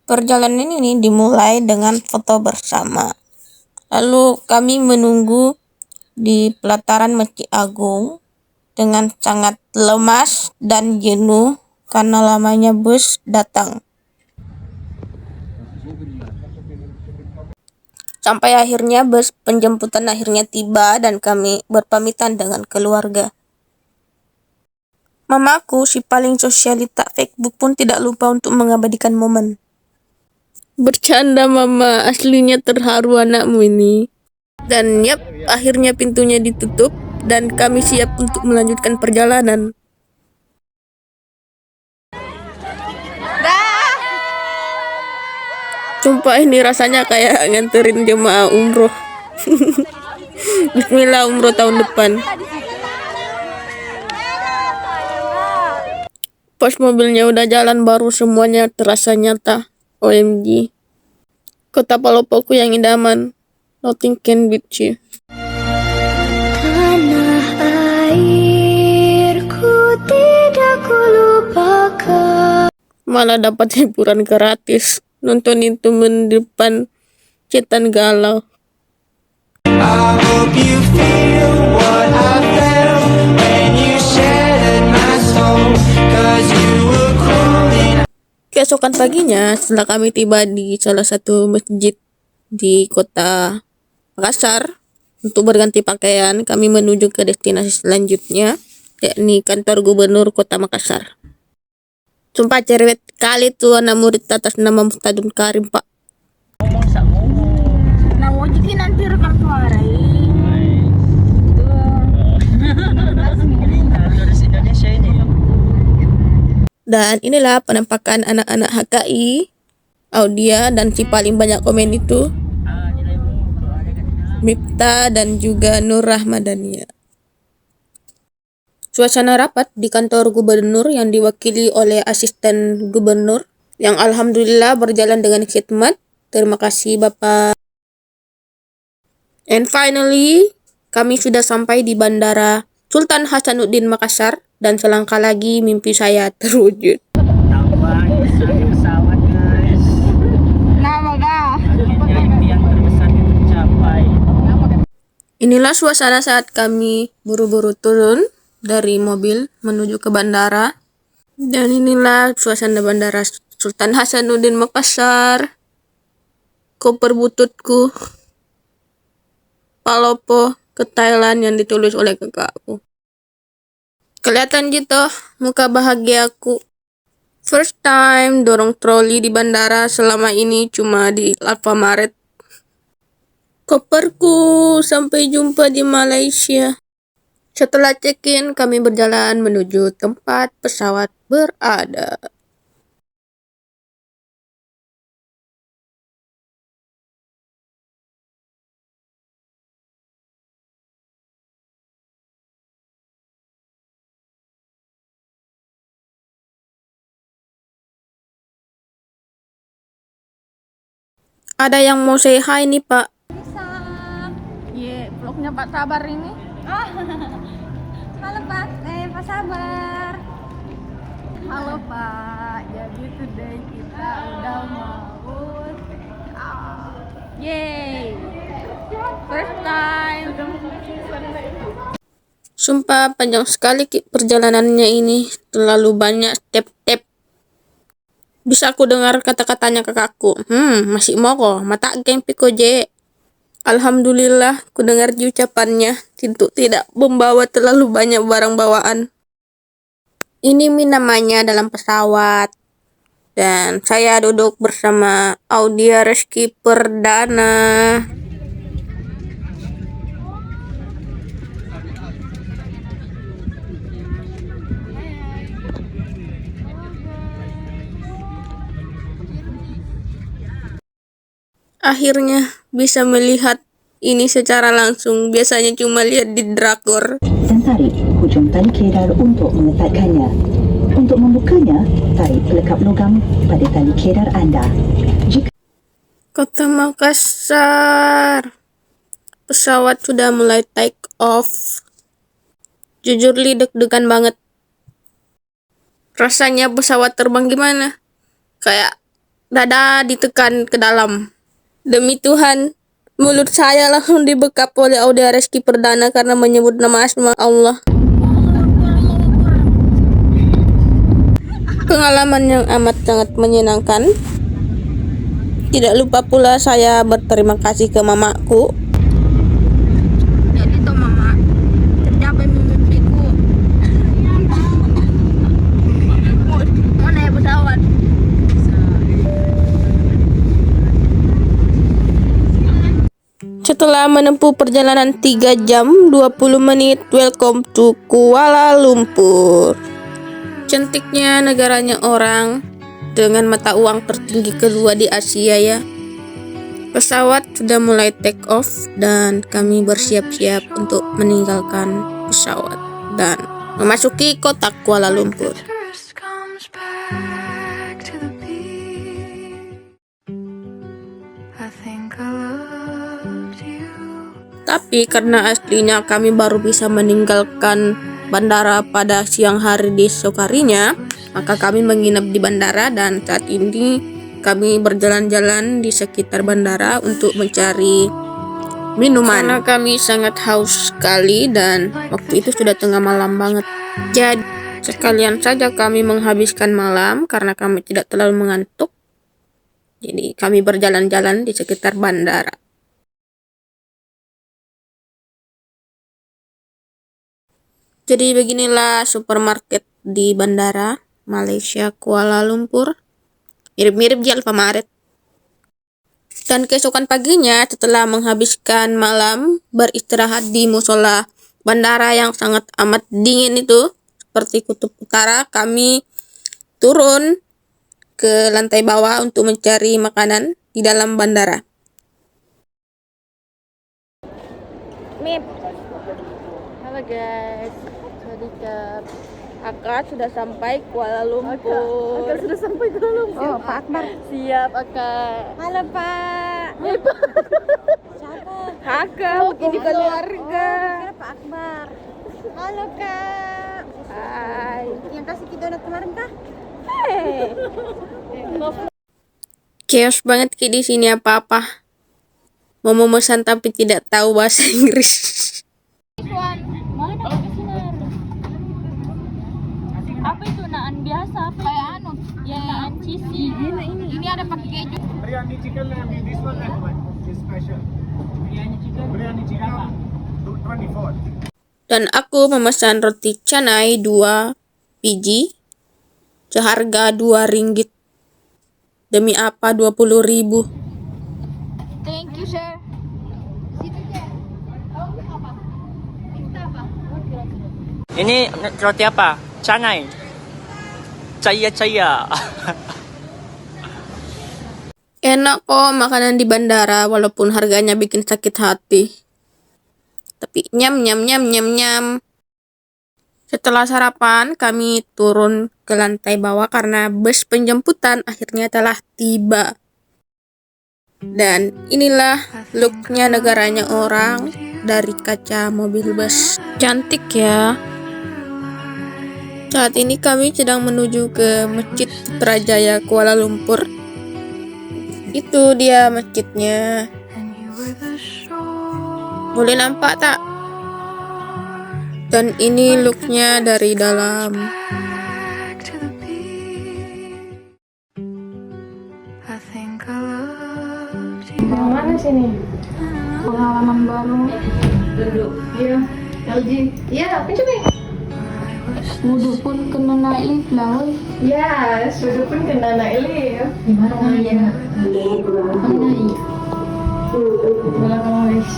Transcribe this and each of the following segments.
Perjalanan ini dimulai dengan foto bersama. Lalu kami menunggu di pelataran Masjid Agung dengan sangat lemas dan jenuh karena lamanya bus datang. Sampai akhirnya bus penjemputan akhirnya tiba dan kami berpamitan dengan keluarga. Mamaku, si paling sosialita Facebook, pun tidak lupa untuk mengabadikan momen. Bercanda mama, aslinya terharu anakmu ini. Dan yap, akhirnya pintunya ditutup dan kami siap untuk melanjutkan perjalanan. Sumpah ini rasanya kayak nganterin jemaah umroh. Bismillah umroh tahun depan. Pas mobilnya udah jalan baru semuanya terasa nyata. OMG. Kota Palopoku yang idaman. Nothing can beat you. Tanah airku tidak kulupakan. Malah dapat hiburan gratis. Nonton itu depan cetan galau. I hope you feel what I felt when you shattered my soul, 'cause you were cruel. Keesokan paginya, setelah kami tiba di salah satu masjid di kota Makassar untuk berganti pakaian, kami menuju ke destinasi selanjutnya, yakni kantor gubernur kota Makassar. Sumpah cerewet kali tuh anak murid atas nama Mustadun Karim, Pak. Nah, wajibnya nanti rekam suara Dan inilah penampakan anak-anak HKI, Audia, dan si paling banyak komen itu, Mifta dan juga Nur Rahmadania. Suasana rapat di kantor gubernur yang diwakili oleh asisten gubernur yang alhamdulillah berjalan dengan khidmat. Terima kasih Bapak. And finally, kami sudah sampai di Bandara Sultan Hasanuddin Makassar dan selangkah lagi mimpi saya terwujud. Pesawat guys. Impian terbesar tercapai. Inilah suasana saat kami buru-buru turun dari mobil menuju ke bandara. Dan inilah suasana bandara Sultan Hasanuddin Makassar. Koper bututku. Palopo ke Thailand yang ditulis oleh kakakku. Kelihatan gitu muka bahagiaku. First time dorong troli di bandara, selama ini cuma di Alfamaret. Koperku, sampai jumpa di Malaysia. Setelah check-in, kami berjalan menuju tempat pesawat berada. Ada yang mau say hi nih, Pak. Vlognya Pak Sabar ini. Halo Pak, Pak Sabar. Halo Pak, jadi today kita udah mau Yeay, first time. Sumpah panjang sekali perjalanannya ini, terlalu banyak step-step. Bisa aku dengar kata-katanya kakakku. Masih mau kok, mata geng piko je. Alhamdulillah, ku dengar ucapannya, tidak membawa terlalu banyak barang bawaan. Ini namanya dalam pesawat. Dan saya duduk bersama Audia Reski Perdana. Akhirnya bisa melihat ini secara langsung, biasanya cuma lihat di drakor. Dan tarik hujung tali kedar untuk meletakkannya. Untuk membukanya, tarik pelekap logam pada tali kedar anda. Kota Makassar. Pesawat sudah mulai take off. Jujur deg-degan banget. Rasanya pesawat terbang gimana? Kayak dada ditekan ke dalam. Demi Tuhan, mulut saya langsung dibekap oleh Aulia Reski Perdana karena menyebut nama asma Allah. Pengalaman yang amat sangat menyenangkan. Tidak lupa pula saya berterima kasih ke mamaku. Jadi tuh mama, tercapai mimpiku. Mau naik pesawat. Setelah menempuh perjalanan 3 jam 20 menit, welcome to Kuala Lumpur. Cantiknya negaranya orang dengan mata uang tertinggi kedua di Asia ya. Pesawat sudah mulai take off dan kami bersiap-siap untuk meninggalkan pesawat dan memasuki kota Kuala Lumpur. First comes back to the beat. I think I loved you. Tapi karena aslinya kami baru bisa meninggalkan bandara pada siang hari di esok harinya, maka kami menginap di bandara dan saat ini kami berjalan-jalan di sekitar bandara untuk mencari minuman. Karena kami sangat haus sekali dan waktu itu sudah tengah malam banget. Jadi sekalian saja kami menghabiskan malam karena kami tidak terlalu mengantuk. Jadi kami berjalan-jalan di sekitar bandara. Jadi beginilah supermarket di bandara Malaysia Kuala Lumpur. Mirip-mirip di Alfamart. Dan keesokan paginya setelah menghabiskan malam beristirahat di musola bandara yang sangat amat dingin itu seperti kutub utara, kami turun ke lantai bawah untuk mencari makanan di dalam bandara. Mip. Halo guys. Akak sudah sampai Kuala Lumpur. Akak sudah sampai Kuala Lumpur. Oh, Pak Akbar. Siap, Akak. Halo, Pak. Siapa? Kakak, ini keluarga. Pak Akbar. Halo, Kak. Hai. Yang kasih kita donat kemarin, Kak? Chaos banget Ki di sini apa-apa. Mau memesan tapi tidak tahu bahasa Inggris. Apa itu naan biasa? Apa kayak anu? Ya naan cheesy. Ini ada pakai keju. Biryani chicken lamb, this one and one is special. Biryani chicken 24. Dan aku memesan roti canai 2 biji seharga 2 ringgit. Demi apa 20.000? Thank you, sir. Ini roti apa? Canai. Caya. Enak kok makanan di bandara walaupun harganya bikin sakit hati. Tapi nyam. Setelah sarapan kami turun ke lantai bawah karena bus penjemputan akhirnya telah tiba. Dan inilah looknya negaranya orang dari kaca mobil bus. Cantik ya. Saat ini kami sedang menuju ke Masjid Putrajaya Kuala Lumpur. Itu dia masjidnya. Boleh nampak tak? Dan ini looknya dari dalam. Back to the beat. I think I loved you. Mana sini? Pengalaman baru. Duduk. Iya. LG. Iya, apa coba? Wudhu pun kena naik lah. Ya, sudah pun kena naik lift. Gimana ya? Naik. Belakang guys.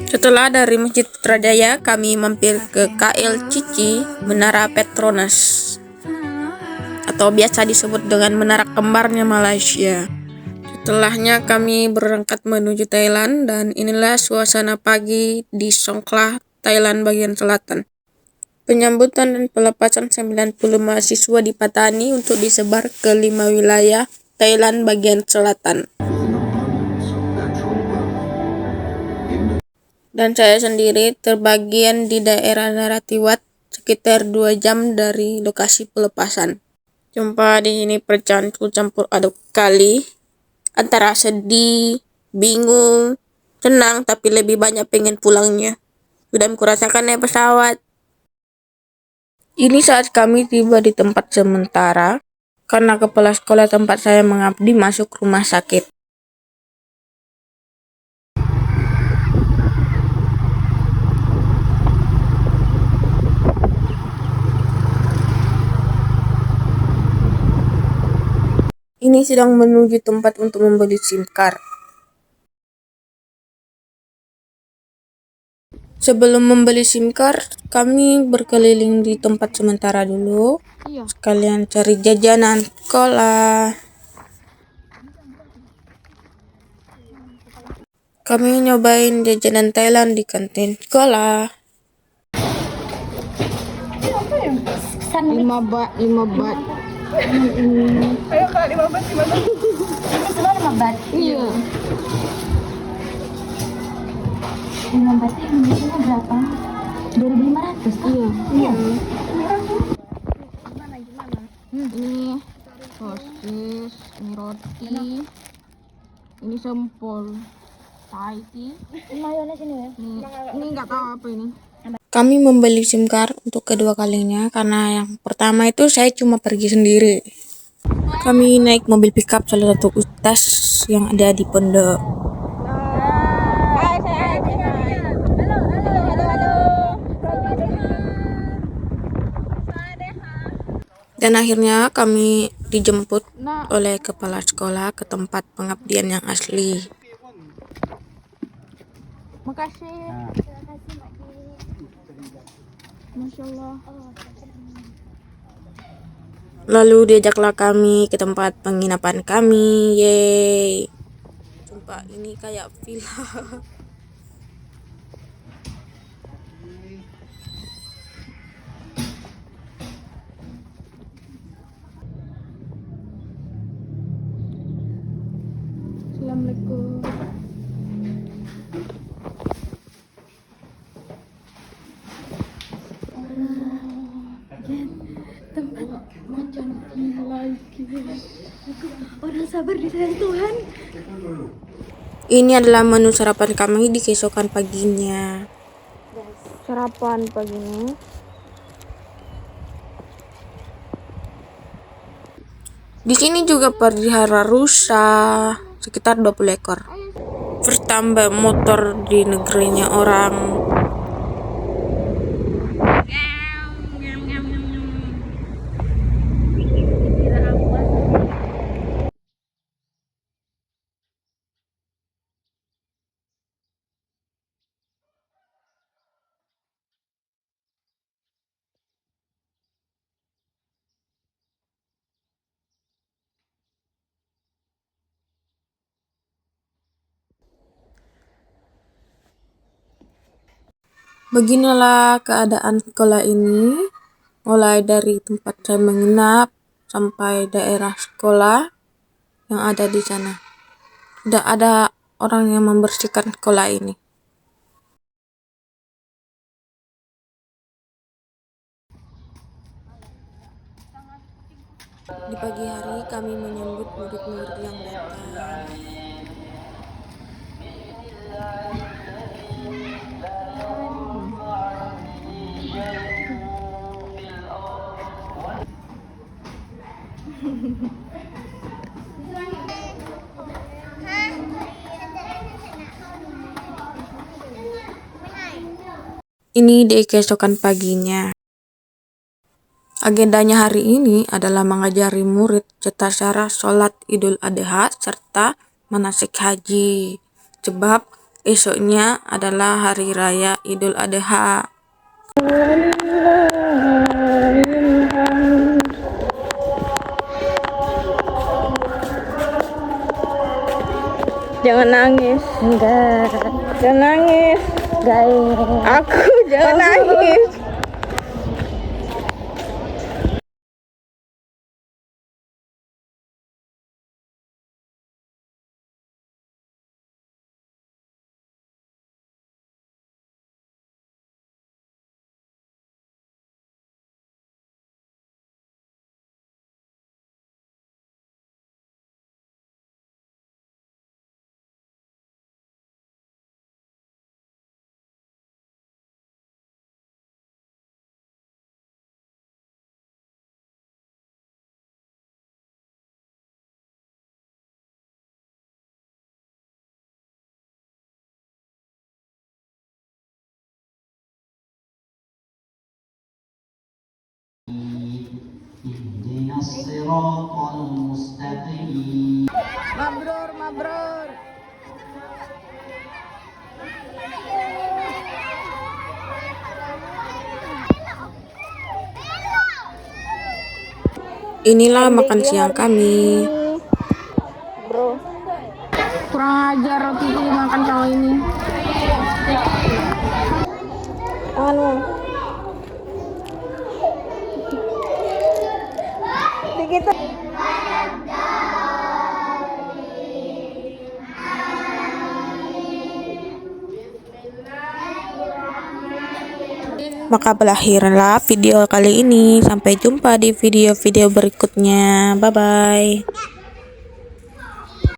Setelah dari Masjid Putrajaya, kami mampir ke KL Cici, Menara Petronas. Atau biasa disebut dengan Menara Kembarnya Malaysia. Setelahnya kami berangkat menuju Thailand dan inilah suasana pagi di Songkhla, Thailand bagian selatan. Penyambutan dan pelepasan 90 mahasiswa di Patani untuk disebar ke 5 wilayah Thailand bagian selatan. Dan saya sendiri terbagian di daerah Narathiwat sekitar 2 jam dari lokasi pelepasan. Jumpa di sini campur aduk kali antara sedih, bingung, senang, tapi lebih banyak pengen pulangnya. Sudah kurasakan naik pesawat. Ini saat kami tiba di tempat sementara karena kepala sekolah tempat saya mengabdi masuk rumah sakit. Ini sedang menuju tempat untuk membeli SIM card. Sebelum membeli SIM card, kami berkeliling di tempat sementara dulu. Sekalian cari jajanan sekolah. Kami nyobain jajanan Thailand di kantin sekolah. 5 bat. Ayo Kak, 15. Ini semua 5 bat. Iya. 5 bat itu Indonesia berapa? 2.500. Iya. Ini sosis, ini roti, ini sempol, taiti. Mayones ini ya. Ini nggak tahu apa ini. Kami membeli SIM card untuk kedua kalinya karena yang pertama itu saya cuma pergi sendiri. Kami naik mobil pickup salah satu ustaz yang ada di pondok. Dan akhirnya kami dijemput oleh kepala sekolah ke tempat pengabdian yang asli. Makasih. Masya Allah. Lalu diajaklah kami ke tempat penginapan kami. Yeay. Sumpah ini kayak villa. Assalamualaikum. Orang sabar disayang Tuhan. Ini adalah menu sarapan kami di keesokan paginya. Sarapan pagi ini. Di sini juga pelihara rusa sekitar 20 ekor. Bertambah motor di negerinya orang. Beginilah keadaan sekolah ini, mulai dari tempat saya menginap sampai daerah sekolah yang ada di sana. Tidak ada orang yang membersihkan sekolah ini. Di pagi hari kami menyambut murid-murid yang datang. Ini di keesokan paginya. Agendanya hari ini adalah mengajari murid tata cara sholat Idul Adha serta manasik haji. Sebab esoknya adalah hari raya Idul Adha. Jangan nangis. Enggak. Jangan nangis. Guys. Aku jangan nangis. Mabrur, mabrur. Inilah makan siang kami. Kurang ajar roti ini makan kalau ini. Anu. Begitu. Maka berakhirlah video kali ini. Sampai jumpa di video-video berikutnya. Bye-bye.